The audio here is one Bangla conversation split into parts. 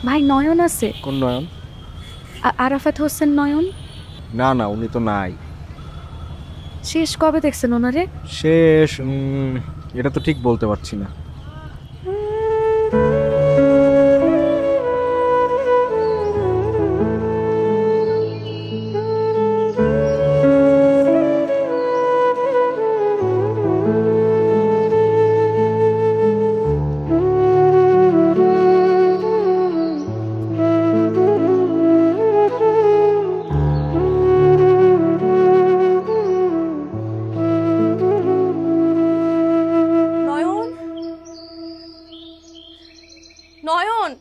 ভাই নয়ন আছে? কোন নয়ন? আরাফাত হোসেন নয়ন। না না, উনি তো নাই। শেষ কবে দেখছেন ওনারে? শেষ এটা তো ঠিক বলতে পারছি না। নয়ন, নয়ন,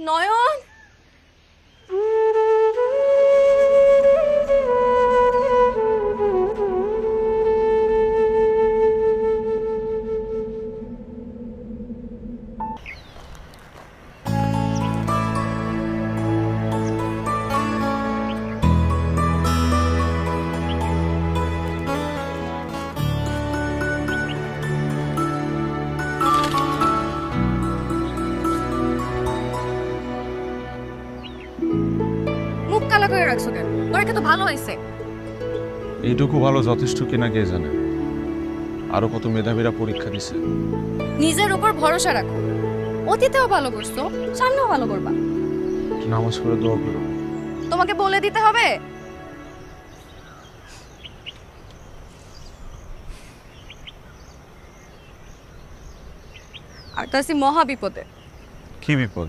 নয়ন। মুখ কালা করে রাখছো কেন? পরীক্ষা তো ভালো হয়েছে। এইটুকু ভালো যথেষ্ট কিনা কে জানে। আরো কত মেধাবীরা পরীক্ষা দিছে। নিজের উপর ভরসা রাখো। অতীতেও ভালো করছো, সামনেও ভালো করবা। একটু নামাজ পড়ে দোয়া করো। তোমাকে বলে দিতে হবে? আর তো আছি মহা বিপদে। কি বিপদ?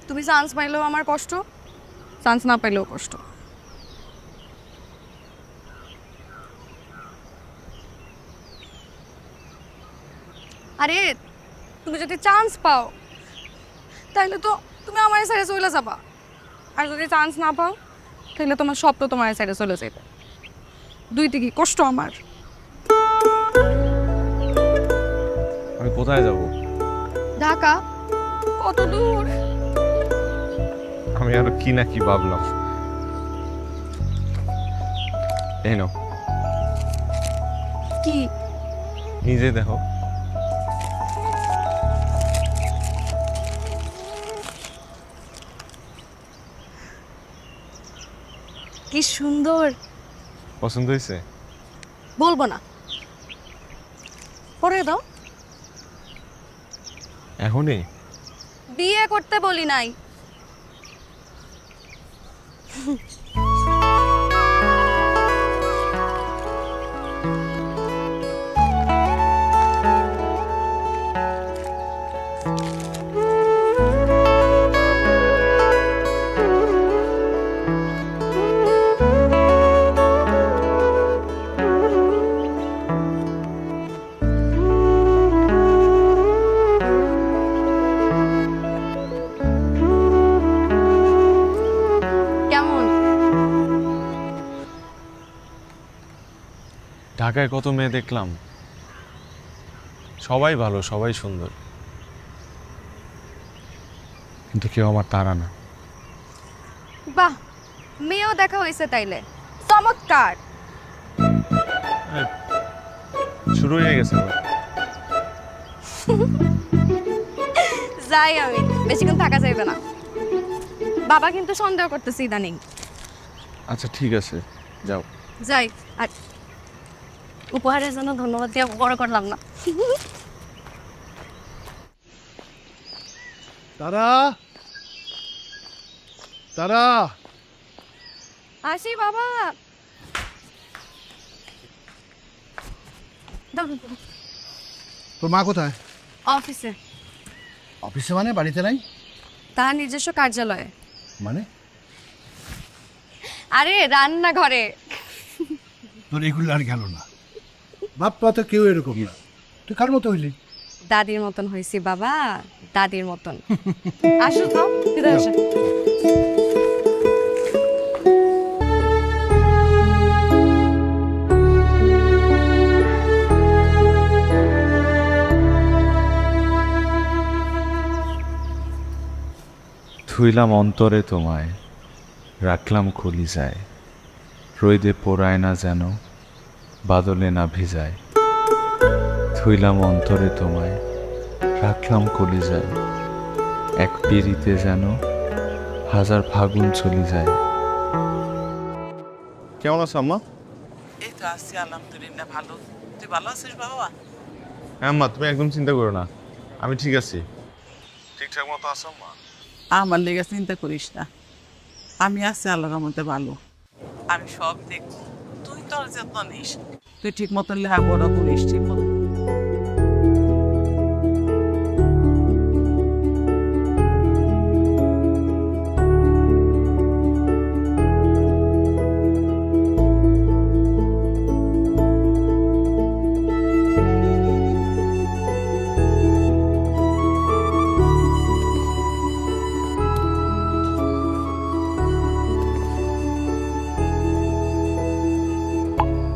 তুমি চান্স পাইলেও আমার কষ্ট, চান্স না পাইলেও কষ্ট। আরে তুমি যদি চান্স পাও তাহলে তো তুমি আমার সাইডে চলে যাবা, আর যদি চান্স না পাও তাহলে তোমার স্বপ্ন তোমার সাইডে চলে যাবে। দুই দিকে কষ্ট আমার। আমি কোথায় যাব? ঢাকা কত দূর? আমি আরো কি না কি ভাবলাম। এই নাও, কি? নিজে দেখো। কি সুন্দর। পছন্দ হয়েছে? বলবো না, পরে দাও। এখনই? বিয়ে করতে বলি নাই। কেমন? ঢাকায় কত মেয়ে দেখলাম, সবাই ভালো, সবাই সুন্দর, কিন্তু কেউ আমার তারা না। বাহ, মেয়েও দেখা হয়েছে তাইলে, চমৎকার। শুরু হয়ে গেছে আবার। যাই, আমি বেশিক্ষণ থাকা যাইবে না। বাবা কিন্তু সন্দেহ করতেছে ইদানিং। আচ্ছা ঠিক আছে, যাও। যাই। আর উপহারের জন্য ধন্যবাদ দিয়ে বড় করলাম না। তারা, তারা, আসি বাবা। দাও, দাও, দাও। তোর মা কোথায়? অফিসে। অফিসে মানে বাড়িতে নাই? তার নিজস্ব কার্যালয়ে। মানে আরে রান্নাঘরে। তোর এগুলো আর গেল না। বাপ্পা তো কেউ এরকম না। তুই কার মতো হইলি? দাদির মতন হয়েছি বাবা, দাদির মতন। আসো তো, ভিতরে আসো। থুইলাম অন্তরে তোমায়, রাখলাম কলিজায়, রোদে পোড়ায় না যেন, বাদলে না ভিজায়। থইলাম অন্তরে তোমায়, রাখলাম কলিজায়, এক পিড়িতে যেন হাজার ফাগুন চলি যায়। কেমন আছো আম্মা? এই তো আছি আলহামদুলিল্লাহ ভালো। তুই ভালো আছিস বাবা? হ্যাঁ আম্মা, তুমি একদম চিন্তা করো না, আমি ঠিক আছি। ঠিকঠাক মতো আছো আম্মা? আমার লেগে চিন্তা করিস না, আমি আছি আল্লাহর রহমতে ভালো। আমি সব দেখব, তুই তোর যত্ন নিস, তুই ঠিক মতন লেখাপড়া করিস ঠিক মতো।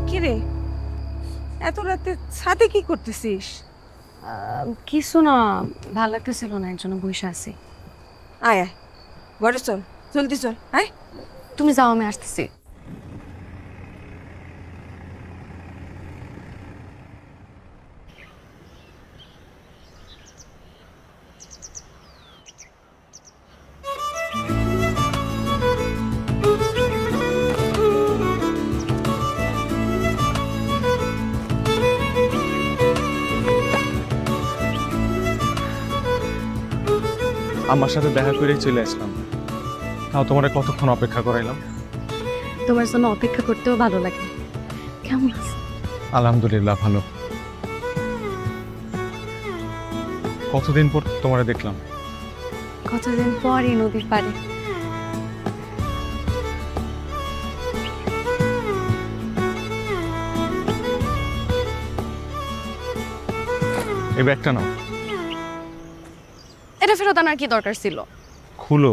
কিরে এত রাতে ছাদে কি করতেছিস? কিছু না, ভালো লাগতেছিল না, একজন বসে আছি। আয় আয় ঘরে চল, জলদি চল আয়। তুমি যাও, আমি আসতেছি। আমার সাথে দেখা করেই চলে আসলাম, তাও তোমার কতক্ষণ অপেক্ষা করাইলাম। তোমার জন্য অপেক্ষা করতেও ভালো লাগে। কেমন আছো? আলহামদুলিল্লাহ ভালো। কতদিন পর তোমারে দেখলাম। কতদিন পরই নদীর পাড়ে। এই ব্যাগটা নাও। এটা ফেরত আনার কি দরকার ছিল? খুলো।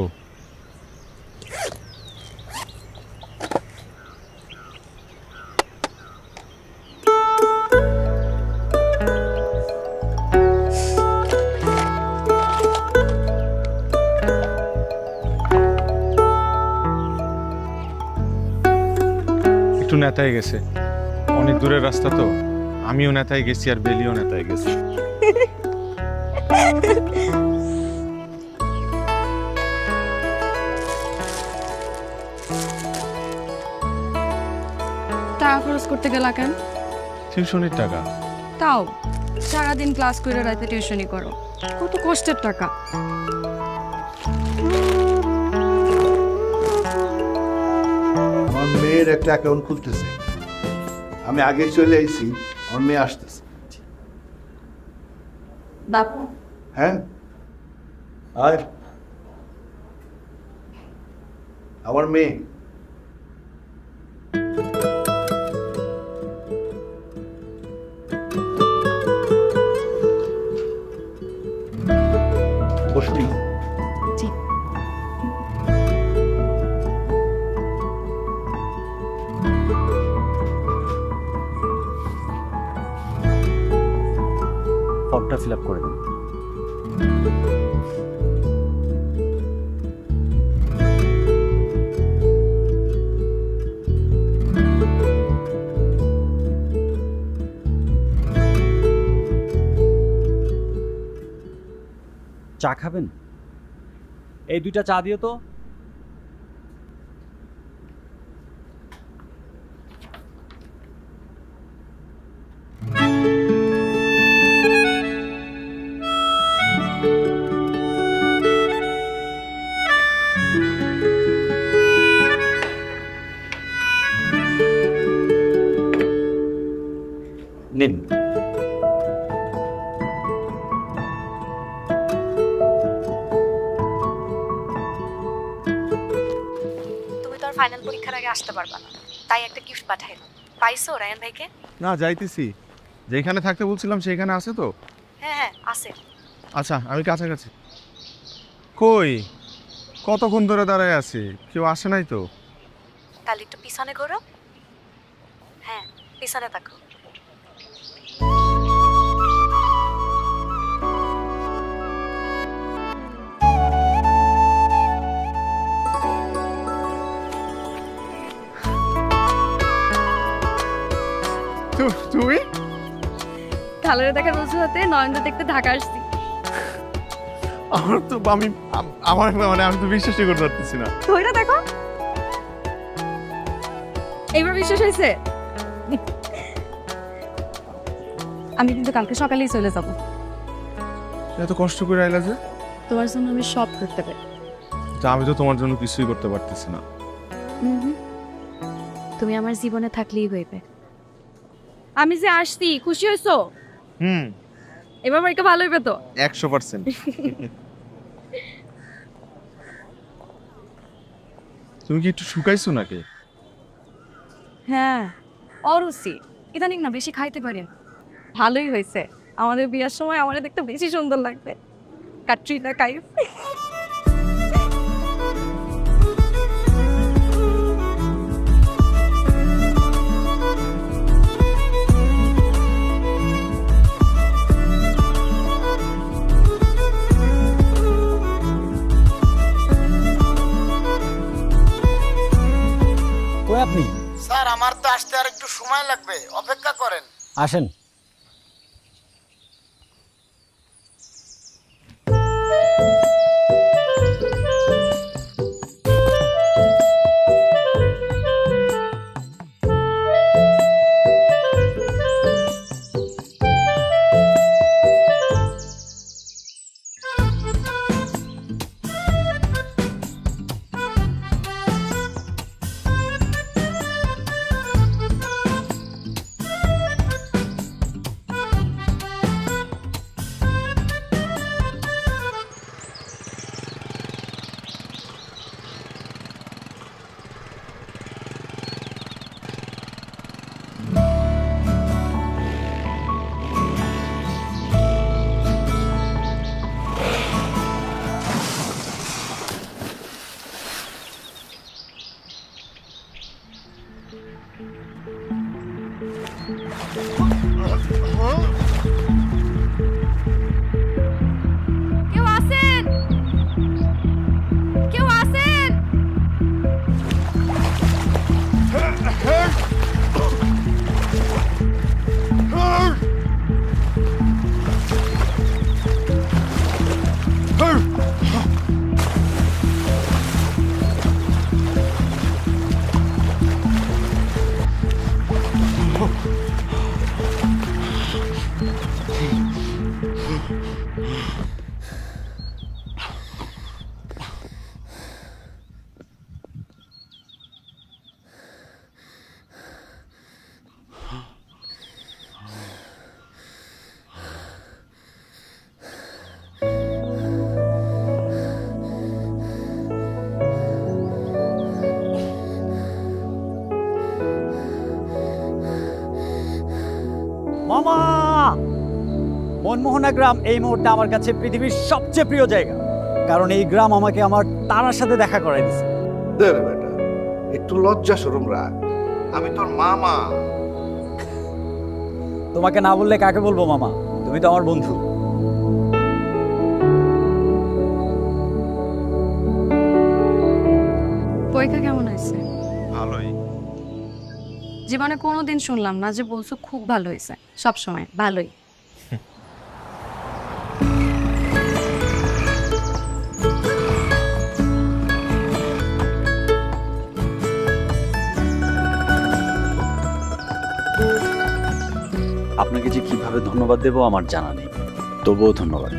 একটু নেতায় গেছে, অনেক দূরের রাস্তা তো। আমিও নেতায় গেছি আর বেলিও নেতায় গেছে। টাকা খরচ করতে গেলা কেন? টিউশনির টাকা। তাও সারাদিন ক্লাস করে রাতে টিউশনি করো, কত কষ্টের টাকা। আমার মেয়ের একটা অ্যাকাউন্ট খুলতেছে, আমি আগে চলে আইছি, আমার মেয়ে আসতেছে। বাপু, হ্যাঁ আয়, আমার মেয়ে। বসবি? জি। ফর্মটা ফিল আপ করে দিন। চা খাবেন? এই দুইটা চা দিও তো। নিন। তুমি তো আর ফাইনাল পরীক্ষার আগে আসতে পারবা না, তাই একটা গিফট পাঠাইলাম। পাইছো রায়ান ভাইকে? না, যাইতেছি। যেখানে থাকতে বলছিলাম সেখানে আছে তো? হ্যাঁ হ্যাঁ আছে। আচ্ছা, আমি কাছাকাছি। কই, কতক্ষণ ধরে দাঁড়ায় আছি, কেউ আসে নাই তো? তাহলে একটু পিছনে ঘোরো। হ্যাঁ, পিছনে তাকো। তুমি? খালারে দেখার অজুহাতে নয়নদা দেখতে ঢাকা আসছি। আমার তো আমার মানে আমি তো বিশ্বাসই করতে পারতেছি না। ধইরা দেখো, এইবার বিশ্বাস হয়েছে? আমি কিন্তু কালকে সকালেই চলে যাব। এত কষ্ট করে আইলা যে? তোমার জন্য আমি সব করতে পারি। তা আমি তো তোমার জন্য কিছুই করতে পারতেছি না। তুমি আমার জীবনে থাকলেই হইবে। আমি যে আসছি, খুশি হয়েছো? এবার পরীক্ষা ভালো হইবে তো? 100%। তুমি কি একটু শুকাইছো নাকি? হ্যাঁ, অরুচি ইদানিং না বেশি খাইতে পারি না। ভালোই হয়েছে, আমাদের বিয়ার সময় আমাদের দেখতে বেশি সুন্দর লাগবে। ক্যাটরিনা কাইফ। কই আপনি? স্যার আমার তো আসতে আর একটু সময় লাগবে, অপেক্ষা করেন। আসেন। কেউ আছেন? কেউ আছেন? মামা, মনমোহনা গ্রাম এই মুহূর্তে আমার কাছে পৃথিবীর সবচেয়ে প্রিয় জায়গা, কারণ এই গ্রাম আমাকে আমার তারার সাথে দেখা করাই দিচ্ছে। দে রে বেটা, একটু লজ্জা শরম রাখ, আমি তোর মামা। তোমাকে না বললে কাকে বলবো মামা? তুমি তো আমার বন্ধু। পরীক্ষা কেমন হয়েছে? ভালোই। জীবনে কোনোদিন শুনলাম না যে বলছো খুব ভালো হয়েছে। সব সময় ভালোই। আপনাকে যে কিভাবে ধন্যবাদ দেবো আমার জানা নেই, তবুও ধন্যবাদ।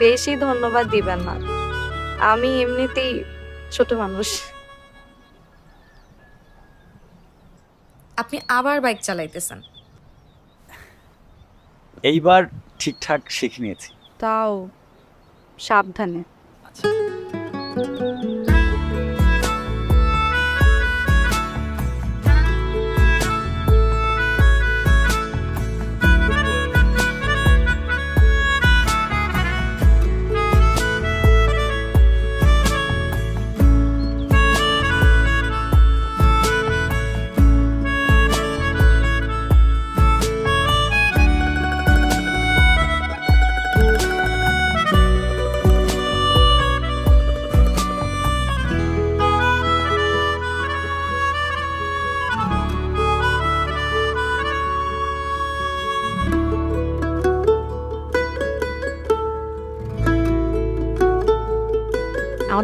বেশি ধন্যবাদ দিবেন না, আমি এমনিতেই ছোট মানুষ। আপনি আবার বাইক চালাইতেছেন? এইবার ঠিকঠাক শিখে নিয়েছি। তাও সাবধানে। আচ্ছা।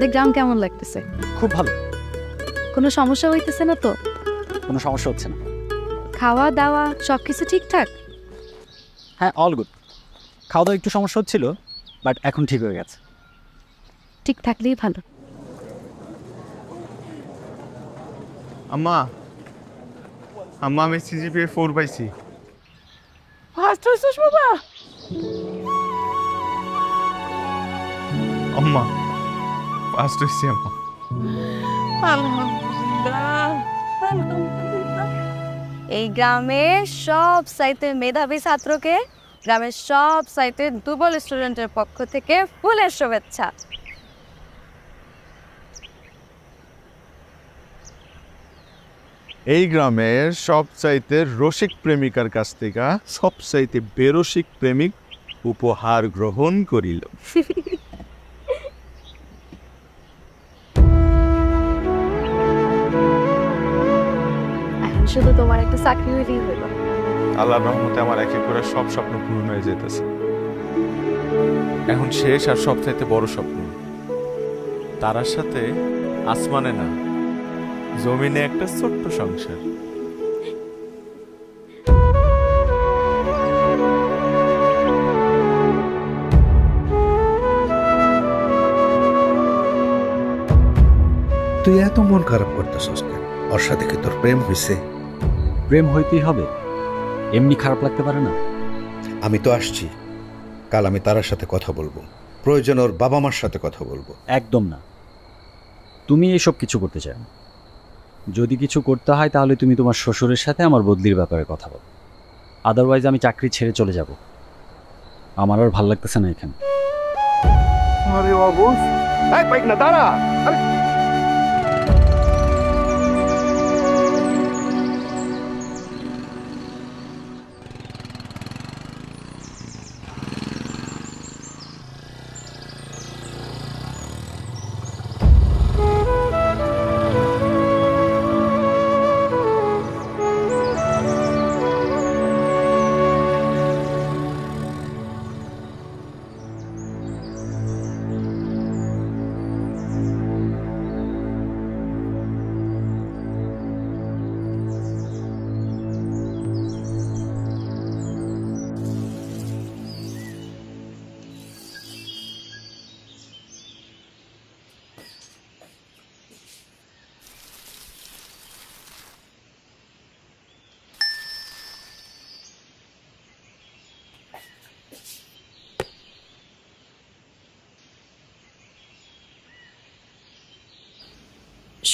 আমাদের গ্রাম কেমন লাগতেছে? খুব ভালো, কোনো সমস্যা হইতেছে না তো? কোনো সমস্যা হচ্ছে না। খাওয়া দাওয়া সব কিছু ঠিকঠাক? হ্যাঁ, অল গুড। খাওয়া দাওয়া একটু সমস্যা হচ্ছিল, বাট এখন ঠিক হয়ে গেছে। ঠিক থাকলেই ভালো। আম্মা আম্মা আমি সিজিপিএ 4 পাইছি। ফার্স্ট হয়েছিস বাবা? আম্মা ফার্স্ট হয়েছি আম্মা। আলহামদুলিল্লাহ, আলহামদুলিল্লাহ। এই গ্রামের সব সাইতে মেধাবী ছাত্রকে গ্রামের সব সাইতে দুর্বল স্টুডেন্টের পক্ষ থেকে ফুলের শুভেচ্ছা। এই গ্রামের সবচাইতে রসিক প্রেমিকার কাছ থেকে সবচাইতে বেরসিক প্রেমিক উপহার গ্রহণ করিল। এখন শুধু তোমার একটা চাকরি হইলেই হইল। আল্লাহর রহমতে আমার এক এক করে সব স্বপ্ন পূরণ হয়ে যেতেছে। এখন শেষ আর সবচাইতে বড় স্বপ্ন, তারার সাথে আসমানে না জমিনে একটা ছোট্ট সংসার। তুই এত মন খারাপ করতেছস কেন? ওর সাথে কি তোর প্রেম হয়েছে? প্রেম হইতেই হবে, এমনি খারাপ লাগতে পারে না। আমি তো আসছি, কাল আমি তারার সাথে কথা বলবো, প্রয়োজন ওর বাবা মার সাথে কথা বলবো। একদম না, তুমি এসব কিছু করতে চাও না। যদি কিছু করতে হয় তাহলে তুমি তোমার শ্বশুরের সাথে আমার বদলির ব্যাপারে কথা বলো, আদারওয়াইজ আমি চাকরি ছেড়ে চলে যাব। আমার আর ভাল লাগতেছে না এখানে। আরে বাবুস, এই বাইক না দাঁড়া। আরে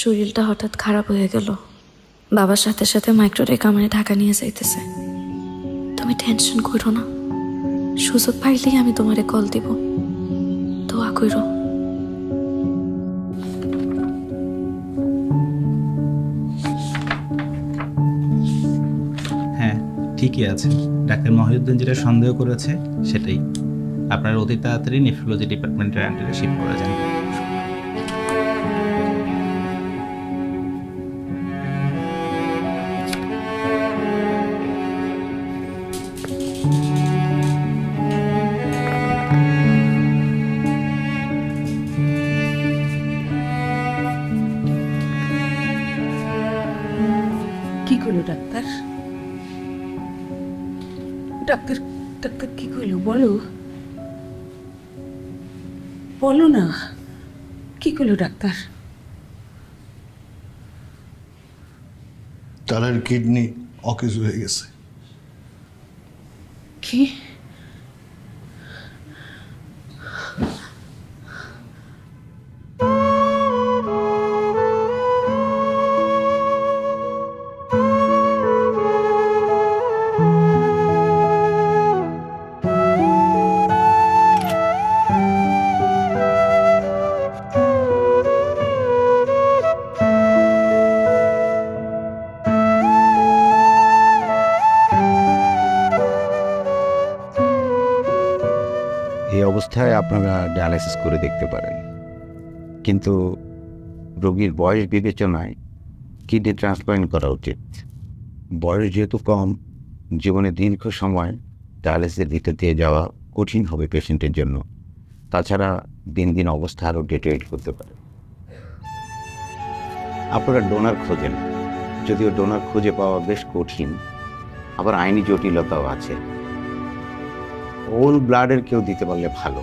শরীরটা হঠাৎ খারাপ হয়ে গেল। বাবার সাথে সাথে মাইক্রোরেক আমারে ঢাকা নিয়ে যাইতেছে। তুমি টেনশন করো না, সুযোগ পাইলেই আমি তোমারে কল দিব। দোয়া করো। হ্যাঁ, ঠিকই আছে। ডাক্তার মহিউদ্দিন যেটা সন্দেহ করেছে সেটাই। আপনার অতি তাড়াতাড়ি নেফ্রোলজি ডিপার্টমেন্টের আন্ডারে শিফট করা যান। কি করলো ডাক্তার? ডাক্তার ডাক্তার কি করলো বলো, বলো না, কি করলো ডাক্তার? তারার কিডনি অকেজ হয়ে গেছে। কি? এই অবস্থায় আপনারা ডায়ালাইসিস করে দেখতে পারেন, কিন্তু রোগীর বয়স বিবেচনায় কিডনি ট্রান্সপ্লান্ট করা উচিত। বয়স যেহেতু কম, জীবনে দীর্ঘ সময় ডায়ালাইসিসের ভিতর দিয়ে যাওয়া কঠিন হবে পেশেন্টের জন্য। তাছাড়া দিন দিন অবস্থা আরও ডেটেরিয়েট করতে পারে। আপনারা ডোনার খোঁজেন, যদিও ডোনার খুঁজে পাওয়া বেশ কঠিন, আবার আইনি জটিলতাও আছে। ওন ব্লাডের কেউ দিতে পারলে ভালো,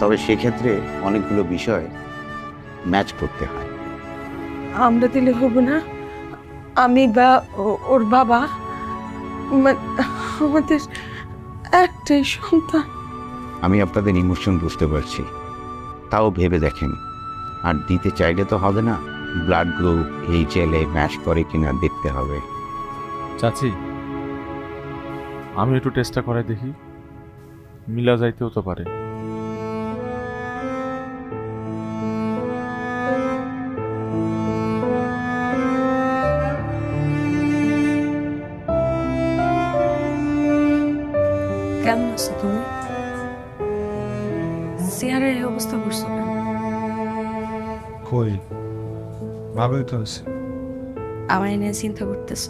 তবে সেক্ষেত্রে অনেকগুলো বিষয় ম্যাচ করতে হয়। আমরা দিলে হবে না, আমি বা ওর বাবা, আমাদের একটাই সন্তান। আমি আপনাদের ইমোশন বুঝতে পারছি, তাও ভেবে দেখেন। আর দিতে চাইলে তো হবে না, ব্লাড গ্রুপ HLA ম্যাচ করে কিনা দেখতে হবে। চাচি, আমি একটু টেস্টটা করে দেখি, মিলা যাইতেও তো পারে। কেমন আছো তুমি? চেয়ারের এই অবস্থা করছো কেন? কই, ভালোই তো আছে। আমার নিয়ে চিন্তা করতেছ?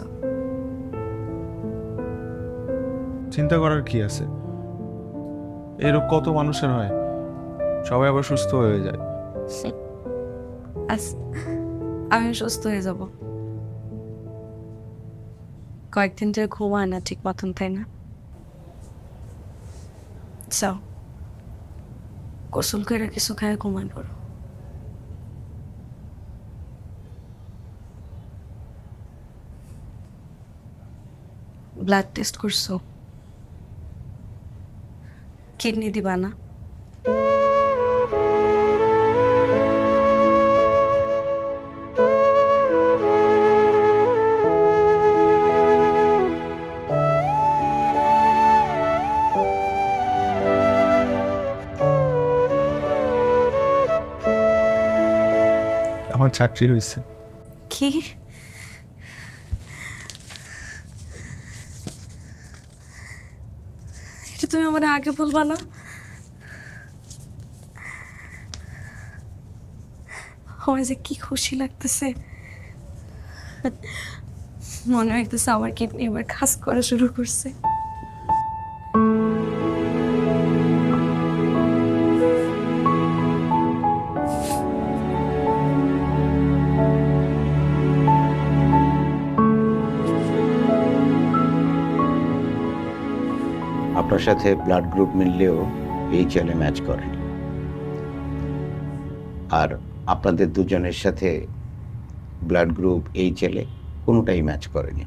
চিন্তা করার কি আছে? এরকম কত মানুষের হয়, সবাই আবার সুস্থ হয়ে যায়। আমি সুস্থ হয়ে যাব। কয়েকদিন ধরে ঘুমায় না ঠিক মতন, তাই না? যাও, গোসল করে কিছু খায় ঘুমায় পড়ো। ব্লাড টেস্ট করছো? কিডনি দিবা না? আমার চাকরি হয়েছে। কি? এটা তুমি আমার আগে বলবা না? আমার যে কি খুশি লাগতেছে, মনে হইতেছে আমার কিডনি এবার কাজ করা শুরু করছে। আপনার সাথে ব্লাড গ্রুপ মিললেও HLA ম্যাচ করে, আর আপনাদের দুজনের সাথে ব্লাড গ্রুপ HLA কোনোটাই ম্যাচ করেনি।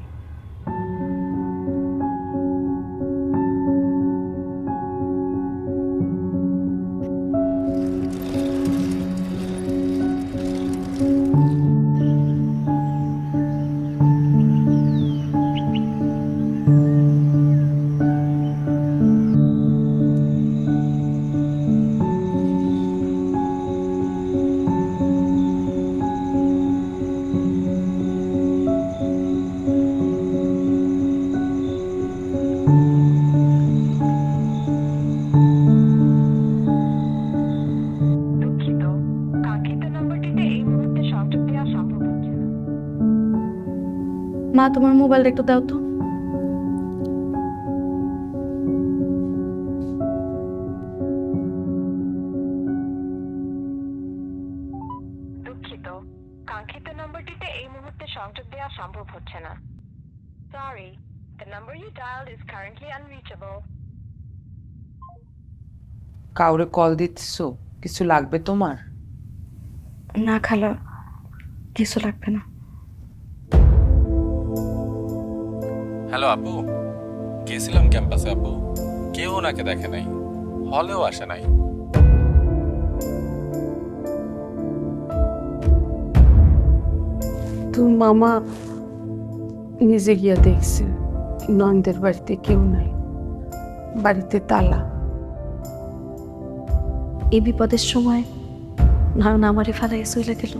মা, তোমার মোবাইলটা একটু দাও তো। দুঃখিত, কাঙ্ক্ষিত নম্বরটিতে এই মুহূর্তে সংযোগ দেওয়া সম্ভব হচ্ছে না। Sorry, the number you dialed is currently unreachable. কাউরে কল দিচ্ছো? কিছু লাগবে তোমার? না খালা, কিছু লাগবে না। হ্যালো আপু, গেছিলাম ক্যাম্পাসে আপু, কেউ ওনাকে দেখে নাই, হলেও আসে নাই। তোর মামা নিজে গিয়া দেখছে নন্দের বাড়িতে কেউ নাই, বাড়িতে তালা। এই বিপদের সময় না আমারে ফালাই চলে গেল।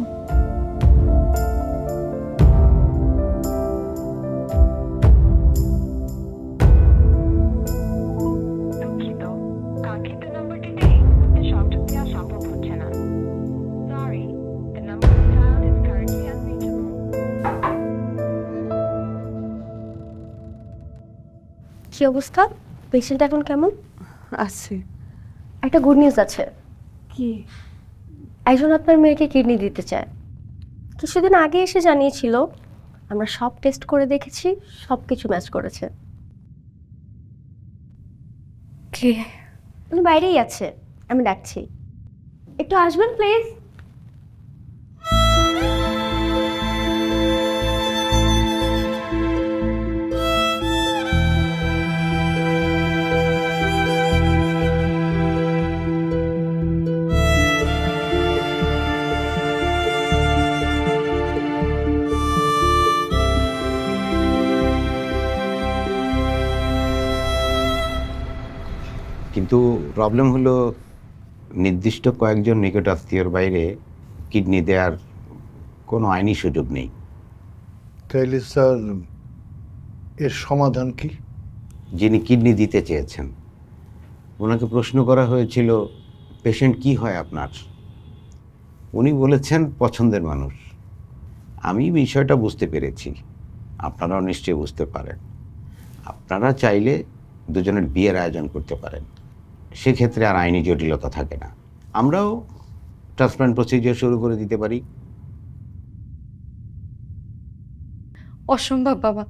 দুঃখিত, কাঙ্ক্ষিত নম্বরটিতে এই মুহূর্তে সংযোগ দেওয়া সম্ভব হচ্ছে না। Sorry, the number you dialed is currently unreachable. কি অবস্থা? পেশেন্ট এখন কেমন আছে? একটা গুড নিউজ আছে। কি? একজন আপনার মেয়েকে কিডনি দিতে চায়, কিছুদিন আগে এসে জানিয়েছিল আমরা সব টেস্ট করে দেখেছি, সব কিছু ম্যাচ করেছে। কে? উনি বাইরেই আছে, আমি ডাকছি। একটু আসবেন প্লিজ। কিন্তু প্রবলেম হলো নির্দিষ্ট কয়েকজন নিকট আত্মীয়র বাইরে কিডনি দেওয়ার কোনো আইনি সুযোগ নেই। তাইলে স্যার এর সমাধান কি? যিনি কিডনি দিতে চেয়েছেন ওনাকে প্রশ্ন করা হয়েছিল, পেশেন্ট কি হয় আপনার? উনি বলেছেন পছন্দের মানুষ। আমি বিষয়টা বুঝতে পেরেছি, আপনারাও নিশ্চয়ই বুঝতে পারেন। আপনারা চাইলে দুজনের বিয়ের আয়োজন করতে পারেন, সেক্ষেত্রে আর আইনি জটিলতা থাকে না। আমরাও ট্রান্সপ্লান্ট প্রসিজিওর শুরু করে দিতে পারি। অসম্ভব বাবা,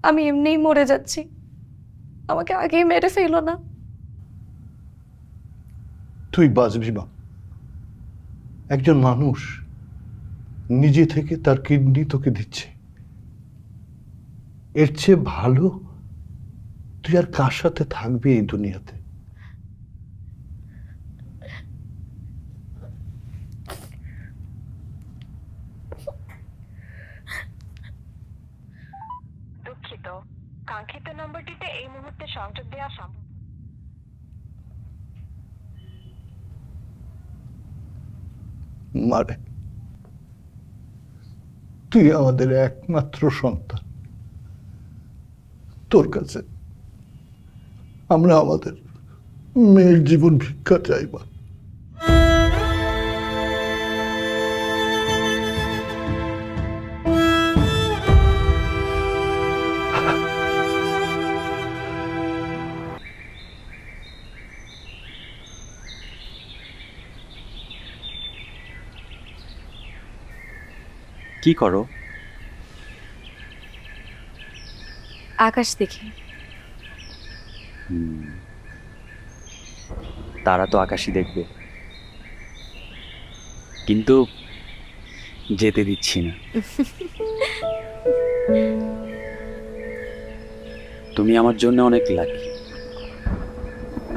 আমি এমনিই মরে যাচ্ছি, আমাকে আগেই মেরে ফেলো না। তুই বাঁচবি মা। একজন মানুষ নিজে থেকে তার কিডনি তোকে দিচ্ছে, এর চেয়ে ভালো তুই আর কার সাথে থাকবি এই দুনিয়াতে? দুঃখিত, কাঙ্ক্ষিত নম্বরটিতে এই মুহূর্তে সংযোগ দেওয়া সম্ভব। মারে, তুই আমাদের একমাত্র সন্তান, তোর কাছে আমরা আমাদের মেয়ের জীবন ভিক্ষা চাইবা। কি করো? আকাশ দেখি। তারা তো আকাশই দেখবে, কিন্তু যেতে দিচ্ছি না। তুমি আমার জন্য অনেক লাকি।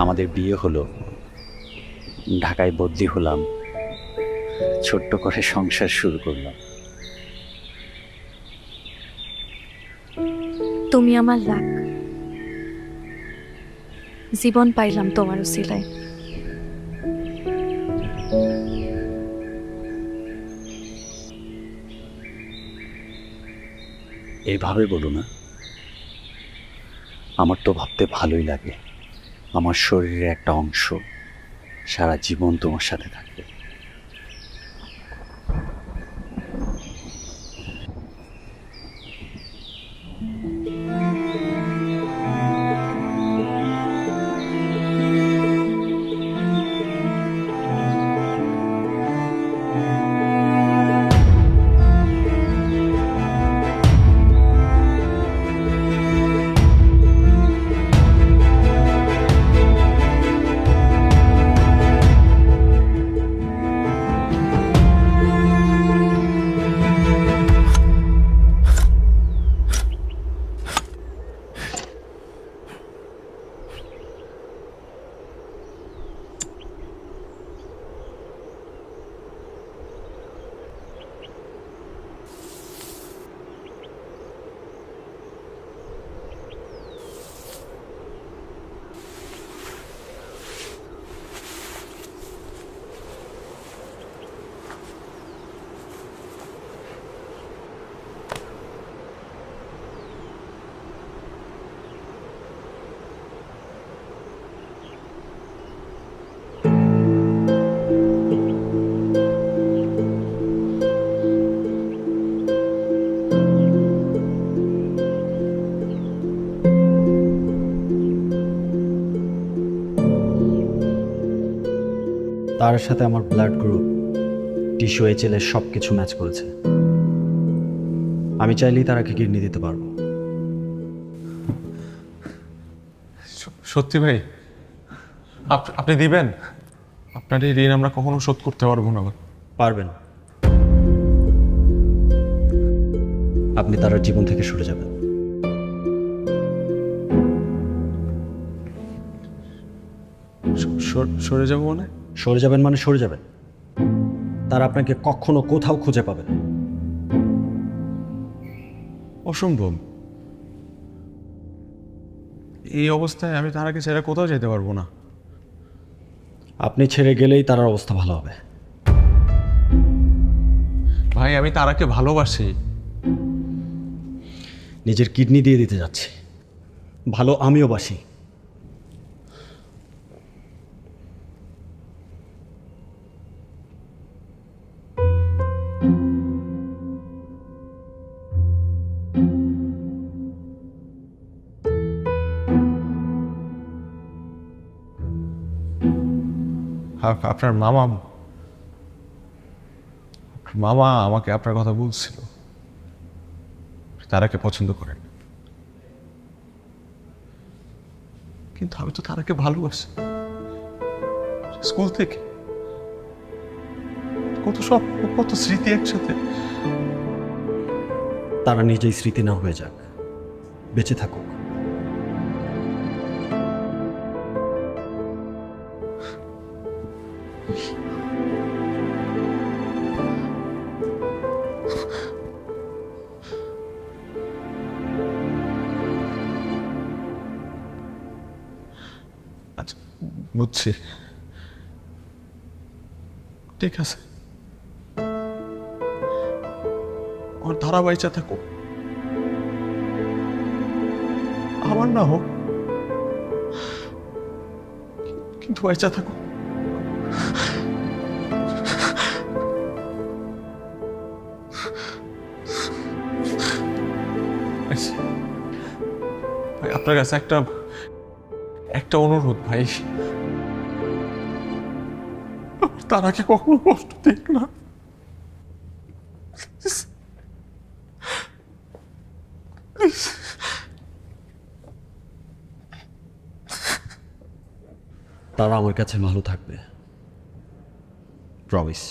আমাদের বিয়ে হলো, ঢাকায় বদলি হলাম, ছোট্ট করে সংসার শুরু করলাম। তুমি আমার লাক, জীবন পাইলাম তোমার উসিলায়। এভাবে বলো না, আমার তো ভাবতে ভালোই লাগে আমার শরীরের একটা অংশ সারা জীবন তোমার সাথে থাকবে। তার সাথে আমার ব্লাড গ্রুপ টিস্যু HL সব কিছু ম্যাচ করেছে। আমি চাইলেই তারাকে কিডনি দিতে পারবো। সত্যি ভাই, আপনি দিবেন? আপনার এই ঋণ আমরা কখনো শোধ করতে পারবো না। পারবেন। আপনি তার জীবন থেকে সরে যাবেন। সরে যাবো মানে? সরে যাবেন মানে সরে যাবেন। তারা আপনাকে কখনো কোথাও খুঁজে পাবে না। অসম্ভব। এই অবস্থায় আমি তারাকে ছেড়ে কোথাও যেতে পারবো না। আপনি ছেড়ে গেলেই তার অবস্থা ভালো হবে। ভাই আমি তারাকে ভালোবাসি। নিজের কিডনি দিয়ে দিতে যাচ্ছি। ভালো আমিও বাসি। আপনার মামা আমাকে আপনার কথা বলছিল, তারাকে পছন্দ করেন, কিন্তু আমি তো তারাকে ভালোবাসি স্কুল থেকে। কত স্মৃতি একসাথে। তারা নিজেই স্মৃতি না হয়ে যাক, বেঁচে থাকুক। আচ্ছা বুঝছি, ঠিক আছে। আমার ধারা বাইচা থাকো, আমার না হোক, কিন্তু বাইচা থাকো। ভাই আপনার কাছে একটা অনুরোধ ভাই, তারাকে কখনো কষ্ট দিক না। তারা আমার কাছে ভালো থাকবে, প্রমিস।